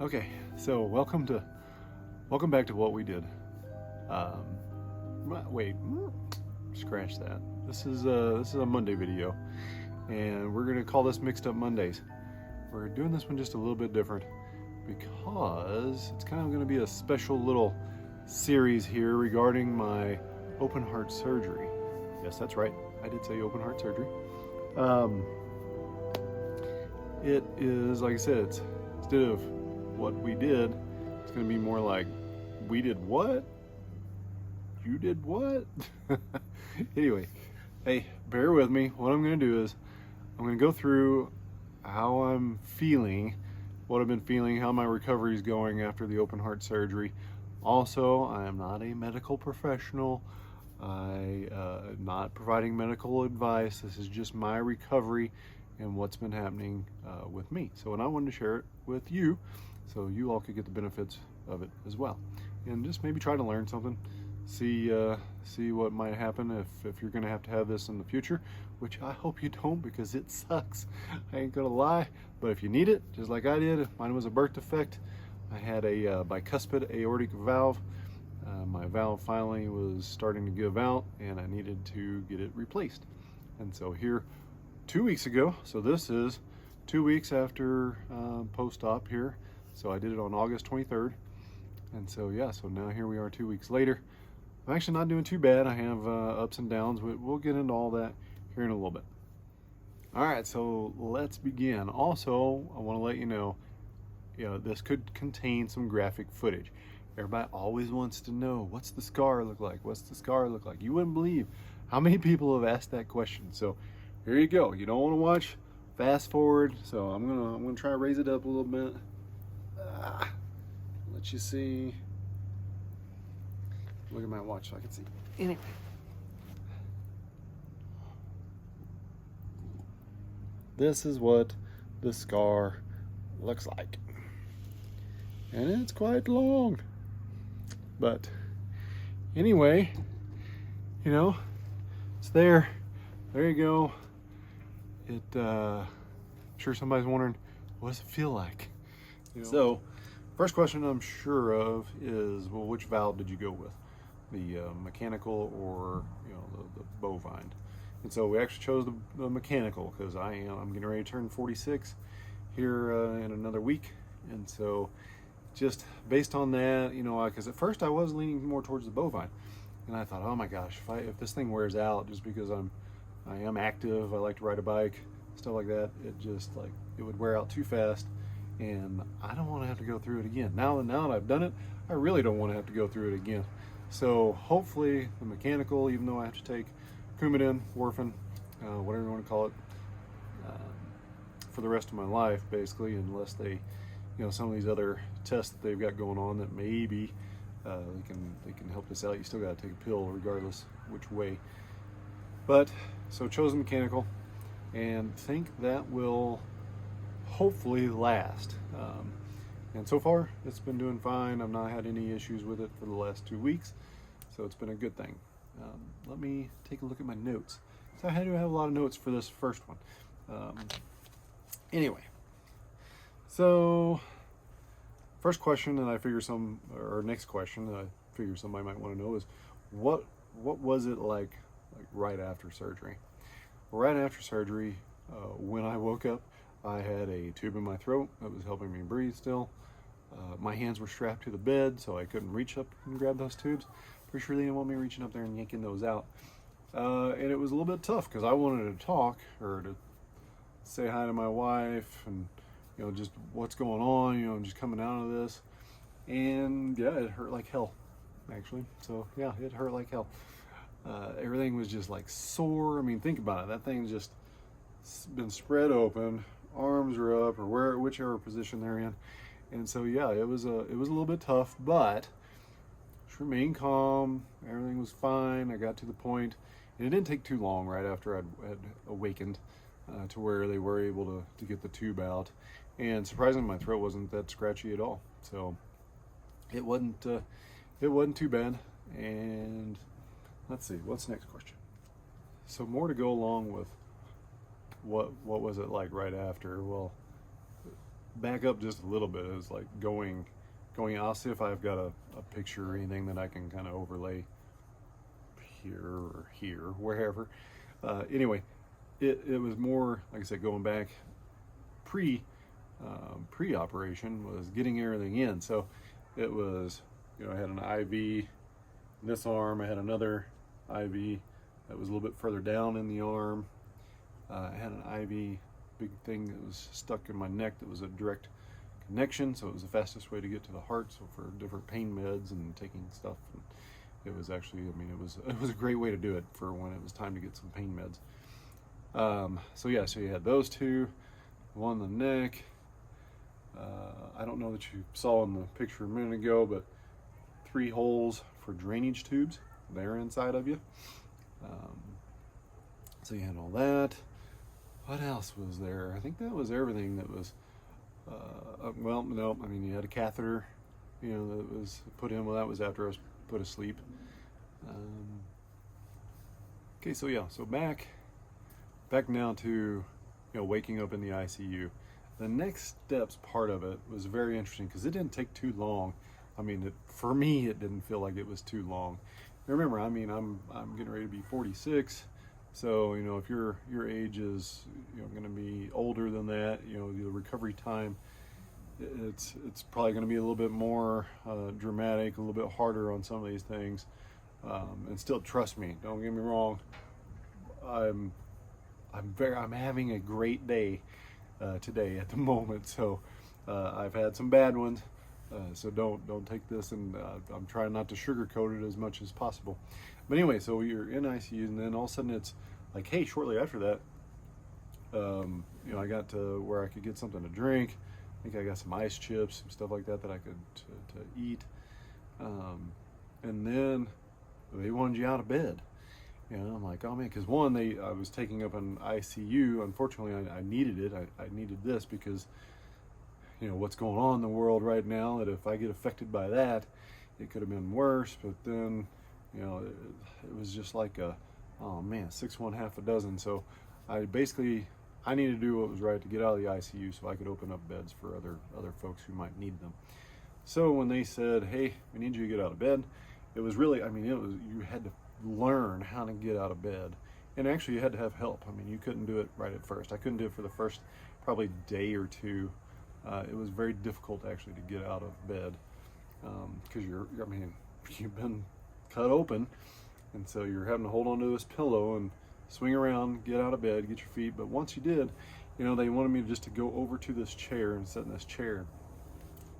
Okay, so welcome back to What We Did. Um, Wait, scratch that. This is a Monday video, and we're gonna call this Mixed Up Mondays. We're doing this one just a little bit different because it's kind of gonna be a special little series here regarding my open heart surgery. Yes, that's right. I did say open heart surgery. It is, like I said, it's instead of what we did, it's going to be more like we did what? You did what? Anyway, hey, bear with me. What I'm going to do is I'm going to go through how I'm feeling, what I've been feeling, how my recovery is going after the open heart surgery. Also, I am not a medical professional. I'm not providing medical advice. This is just my recovery and what's been happening with me. So, and I wanted to share it with you so you all could get the benefits of it as well. And just maybe try to learn something, see what might happen if you're gonna have to have this in the future, which I hope you don't because it sucks. I ain't gonna lie, but if you need it, just like I did, mine was a birth defect. I had a bicuspid aortic valve. My valve finally was starting to give out and I needed to get it replaced. And so here 2 weeks ago, so this is 2 weeks after post-op here. So I did it on August 23rd. And so yeah, so now here we are 2 weeks later. I'm actually not doing too bad. I have ups and downs, but we'll get into all that here in a little bit. All right, so let's begin. Also, I want to let you know, this could contain some graphic footage. Everybody always wants to know, what's the scar look like? What's the scar look like? You wouldn't believe how many people have asked that question. So here you go. You don't want to watch, fast forward. So I'm gonna try to raise it up a little bit. Let you see. Look at my watch so I can see. Anyway. This is what the scar looks like. And it's quite long. But anyway, it's there. There you go. I'm sure somebody's wondering, what does it feel like? So, first question I'm sure of is, well, which valve did you go with? The mechanical or the bovine? And so we actually chose the mechanical because I'm getting ready to turn 46 here in another week, and so just based on that, because at first I was leaning more towards the bovine, and I thought, oh my gosh, if this thing wears out, just because I am active, I like to ride a bike, stuff like that, it would wear out too fast, and I don't want to have to go through it again. Now that I've done it, I really don't want to have to go through it again. So hopefully the mechanical, even though I have to take Coumadin, warfarin, whatever you want to call it, for the rest of my life, basically, unless they, some of these other tests that they've got going on that maybe they can help this out. You still got to take a pill regardless which way. But so chose mechanical, and think that will hopefully last. And so far it's been doing fine. I've not had any issues with it for the last 2 weeks, so it's been a good thing. Let me take a look at my notes. So I had to have a lot of notes for this first one. Anyway, so first question, and I figure next question that I figure somebody might want to know is, what was it like right after surgery? Right after surgery, when I woke up, I had a tube in my throat that was helping me breathe still. My hands were strapped to the bed, so I couldn't reach up and grab those tubes. Pretty sure they didn't want me reaching up there and yanking those out. And it was a little bit tough because I wanted to talk or to say hi to my wife and, just what's going on, just coming out of this. And yeah, it hurt like hell, actually. So yeah, it hurt like hell. Everything was just like sore. I mean, think about it. That thing's just been spread open, arms are up, or whichever position they're in. And so yeah, it was a little bit tough, but just remain calm. Everything was fine. I got to the point, and it didn't take too long right after I'd awakened to where they were able to get the tube out. And surprisingly, my throat wasn't that scratchy at all. So it wasn't too bad. And let's see, what's the next question? So more to go along with what was it like right after? Well, back up just a little bit. It was like going. I'll see if I've got a picture or anything that I can kind of overlay here, wherever. Anyway, it was more, like I said, going back pre-operation was getting everything in. So it was, I had an IV in this arm. I had another IV that was a little bit further down in the arm. I had an IV big thing that was stuck in my neck that was a direct connection, so it was the fastest way to get to the heart. So for different pain meds and taking stuff, and it was actually, it was a great way to do it for when it was time to get some pain meds. So you had those two, one in the neck. I don't know that you saw in the picture a minute ago, but 3 holes for drainage tubes there inside of you. So you had all that. What else was there? I think that was everything that was, well, no, you had a catheter, that was put in. Well, that was after I was put asleep. Okay, so back now to, waking up in the ICU. The next steps part of it was very interesting because it didn't take too long. For me, it didn't feel like it was too long. Remember, I'm getting ready to be 46. So, if your age is, going to be older than that, the recovery time, it's probably going to be a little bit more dramatic, a little bit harder on some of these things. And still, trust me, don't get me wrong, I'm having a great day today at the moment. So I've had some bad ones. So don't take this, and I'm trying not to sugarcoat it as much as possible. But anyway, so you're in ICU, and then all of a sudden it's like, hey, shortly after that, I got to where I could get something to drink. I think I got some ice chips, some stuff like that I could to eat. And then they wanted you out of bed. I'm like, oh man, because one, I was taking up an ICU. Unfortunately, I needed it. I needed this because what's going on in the world right now, that if I get affected by that, it could have been worse. But then, it was just like 6 1 half a dozen. So I needed to do what was right to get out of the ICU so I could open up beds for other folks who might need them. So when they said, hey, we need you to get out of bed, it was really, you had to learn how to get out of bed. And actually you had to have help. You couldn't do it right at first. I couldn't do it for the first probably day or two. It was very difficult actually to get out of bed because you've been cut open, and so you're having to hold onto this pillow and swing around, get out of bed, get your feet. But once you did, they wanted me just to go over to this chair and sit in this chair.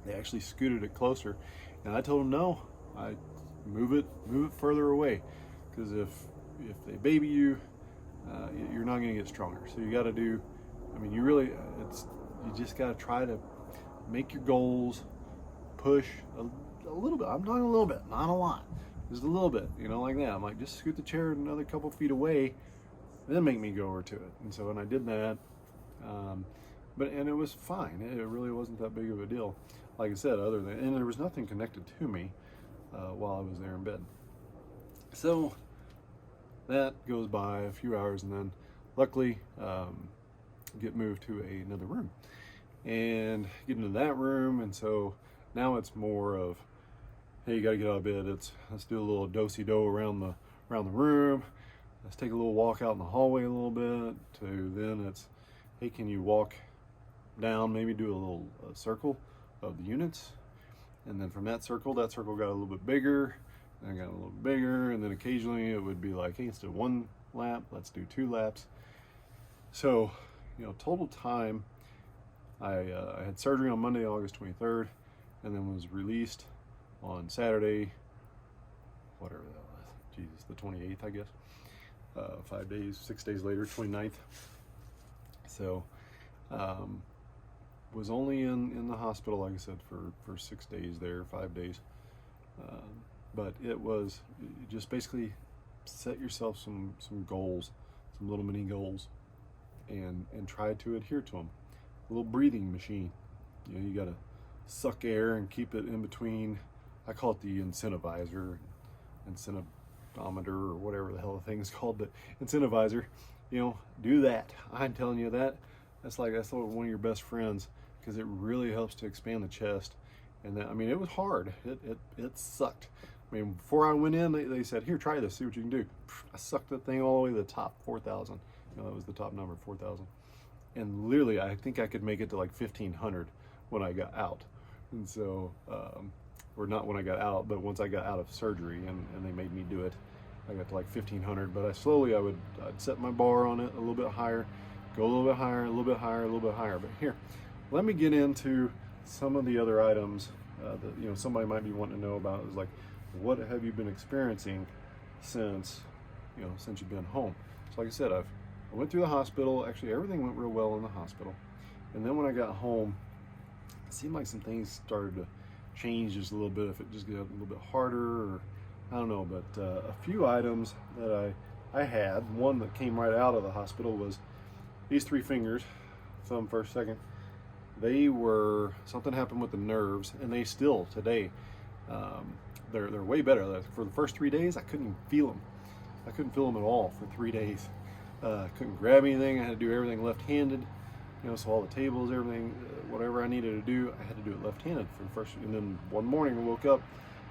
They actually scooted it closer, and I told them no, I move it further away, because if they baby you, you're not going to get stronger. So you got to do, you just got to try to make your goals, push a little bit. I'm talking a little bit, not a lot, just a little bit, like that. I'm like, just scoot the chair another couple feet away, and then make me go over to it. And so when I did that, and it was fine. It really wasn't that big of a deal. Like I said, and there was nothing connected to me while I was there in bed. So that goes by a few hours, and then luckily get moved to another room and get into that room. And so now it's more of, hey, you got to get out of bed. Let's do a little do-si-do around the room. Let's take a little walk out in the hallway a little bit. To then it's, hey, can you walk down, maybe do a little circle of the units. And then from that circle got a little bit bigger, and got a little bigger, and then occasionally it would be like, hey, instead of 1 lap, let's do 2 laps. So, total time, I had surgery on Monday, August 23rd, and then was released on Saturday, whatever that was, Jesus, the 28th, I guess. 6 days later, 29th. So, was only in the hospital, like I said, for 6 days there, 5 days. But it was just basically set yourself some goals, some little mini goals, and try to adhere to them. A little breathing machine. You got to suck air and keep it in between. I call it the incentivizer, incentivometer, or whatever the hell the thing is called, but incentivizer. Do that. I'm telling you that. That's what one of your best friends because it really helps to expand the chest. And then, I mean, it was hard. It sucked. I mean, before I went in, they said, here, try this, see what you can do. I sucked that thing all the way to the top, 4,000. That was the top number, 4,000. And literally, I think I could make it to like 1,500 when I got out. And so, or not when I got out, but once I got out of surgery and they made me do it, I got to like 1,500. But I'd set my bar on it a little bit higher, go a little bit higher, a little bit higher, a little bit higher. But here, let me get into some of the other items that somebody might be wanting to know about. Is like, what have you been experiencing since you've been home? So like I said, I went through the hospital. Actually, everything went real well in the hospital. And then when I got home, it seemed like some things started to change just a little bit. If it just got a little bit harder, or I don't know. But a few items that I had, one that came right out of the hospital was these 3 fingers, thumb first, second. Something happened with the nerves, and they still today, they're way better. For the first 3 days, I couldn't even feel them. I couldn't feel them at all for 3 days. Couldn't grab anything. I had to do everything left-handed. So all the tables, everything, whatever I needed to do, I had to do it left-handed for the first. And then one morning I woke up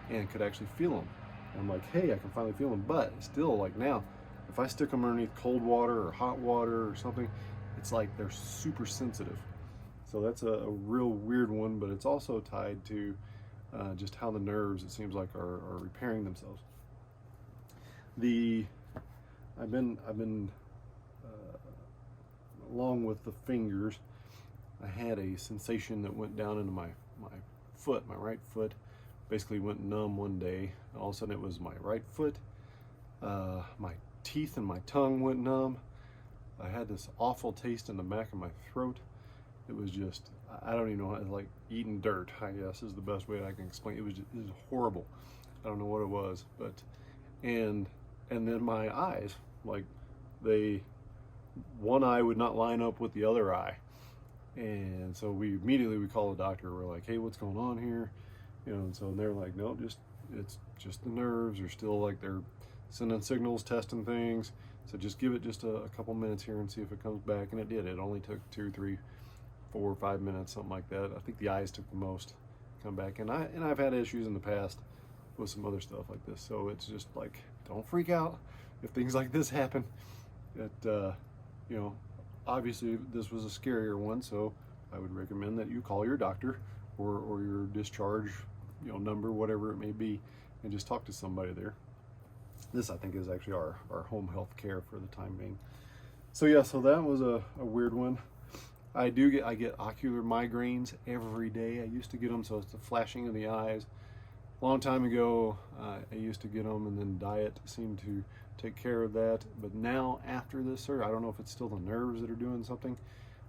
and could actually feel them. And I'm like, hey, I can finally feel them. But still, like now, if I stick them underneath cold water or hot water or something, it's like they're super sensitive. So that's a real weird one, but it's also tied to just how the nerves, it seems like, are repairing themselves. I've been along with the fingers, I had a sensation that went down into my foot, my right foot. Basically went numb one day. All of a sudden it was my right foot. My teeth and my tongue went numb. I had this awful taste in the back of my throat. It was just, I don't even know, it was like eating dirt, I guess is the best way I can explain it. It was horrible. I don't know what it was, but, and then my eyes, like one eye would not line up with the other eye. And so we immediately call the doctor. We're like, hey, what's going on here? And so they're like, no, it's just the nerves. They're still like, they're sending signals, testing things. So just give it just a couple minutes here and see if it comes back. And it did. It only took 2, 3, 4 or 5 minutes, something like that. I think the eyes took the most to come back. And I've had issues in the past with some other stuff like this. So it's just like, don't freak out if things like this happen. Obviously this was a scarier one, so I would recommend that you call your doctor or your discharge, number, whatever it may be, and just talk to somebody there. This, I think, is actually our home health care for the time being. So yeah, so that was a weird one. I get ocular migraines every day. I used to get them, so it's the flashing of the eyes. A long time ago, I used to get them, and then diet seemed to take care of that. But now, after this surgery, I don't know if it's still the nerves that are doing something,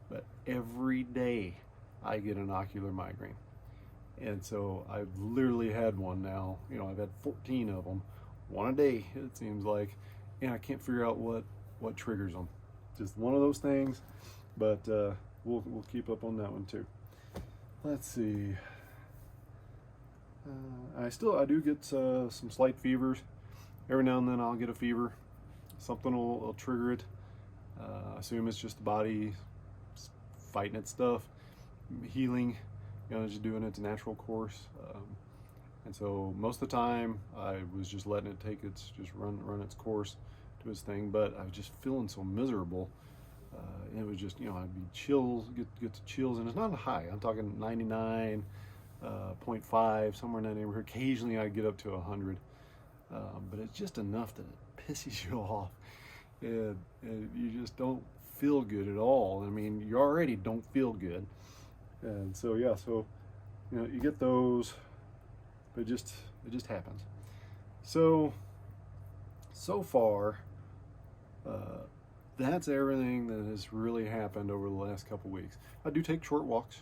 but every day I get an ocular migraine. And so I've literally had one now. I've had 14 of them, one a day, it seems like, and I can't figure out what triggers them. Just one of those things, but we'll keep up on that one too. Let's see. I do get some slight fevers. Every now and then I'll get a fever. Something will trigger it. I assume it's just the body fighting its stuff, healing, just doing its natural course. And so most of the time I was just letting it run its course, do its thing. But I was just feeling so miserable. It was just, I'd be chills, get the chills, and it's not high. I'm talking 99.5, somewhere in that neighborhood. Occasionally I get up to 100, but it's just enough that it pisses you off, and you just don't feel good at all. I mean, you already don't feel good, and so yeah, you get those, but it just happens. So far, that's everything that has really happened over the last couple weeks. I do take short walks.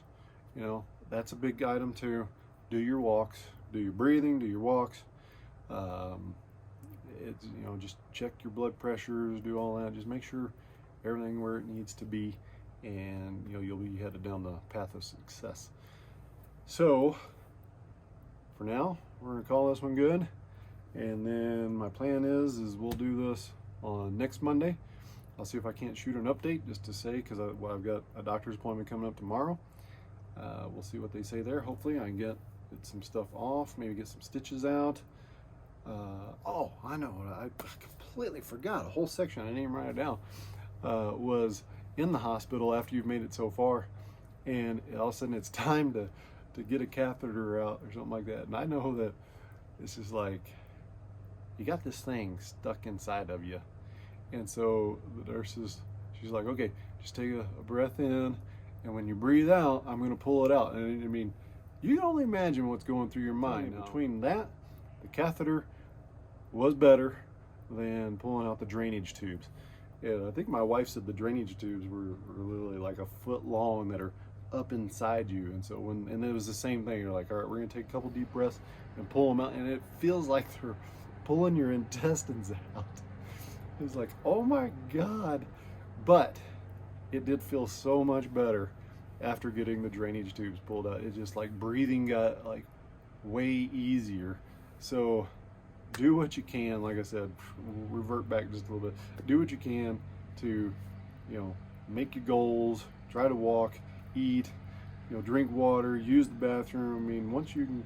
That's a big item too. Do your walks, do your breathing, do your walks. Just check your blood pressures, do all that. Just make sure everything where it needs to be, and you'll be headed down the path of success. So for now, we're gonna call this one good, and then my plan is we'll do this on next Monday. I'll see if I can't shoot an update just to say, because I've got a doctor's appointment coming up tomorrow. We'll see what they say there. Hopefully I can get some stuff off, maybe get some stitches out. Oh, I know, I completely forgot a whole section, I didn't even write it down, was in the hospital after you've made it so far, and all of a sudden it's time to get a catheter out or something like that. And I know that this is like, you got this thing stuck inside of you. And so the nurses, she's like, okay, just take a breath in, and when you breathe out, I'm gonna pull it out. And I mean, you can only imagine what's going through your mind. Between that, the catheter was better than pulling out the drainage tubes. And I think my wife said the drainage tubes were literally like a foot long that are up inside you. And so and it was the same thing. You're like, all right, we're gonna take a couple deep breaths and pull them out. And it feels like they're pulling your intestines out. It's like, oh my God. But it did feel so much better after getting the drainage tubes pulled out. It just like breathing got like way easier. So do what you can. Like I said, we'll revert back just a little bit. Do what you can to, make your goals, try to walk, eat, drink water, use the bathroom. I mean, once you can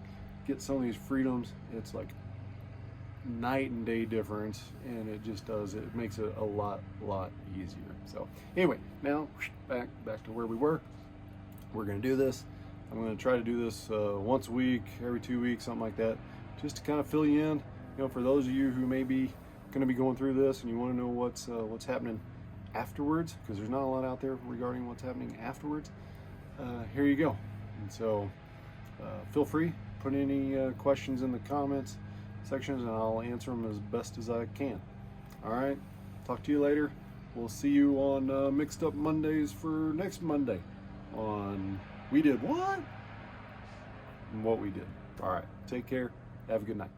get some of these freedoms, it's like night and day difference, and it just does, it makes it a lot easier. So anyway, now back to where we were. We're gonna do this. I'm gonna try to do this once a week, every 2 weeks, something like that, just to kind of fill you in. For those of you who may be going to be going through this and you want to know what's happening afterwards, because there's not a lot out there regarding what's happening afterwards, here you go. And so feel free, put any questions in the comments sections, and I'll answer them as best as I can. All right, talk to you later. We'll see you on Mixed Up Mondays for next Monday on We Did What? And What We Did. All right, take care. Have a good night.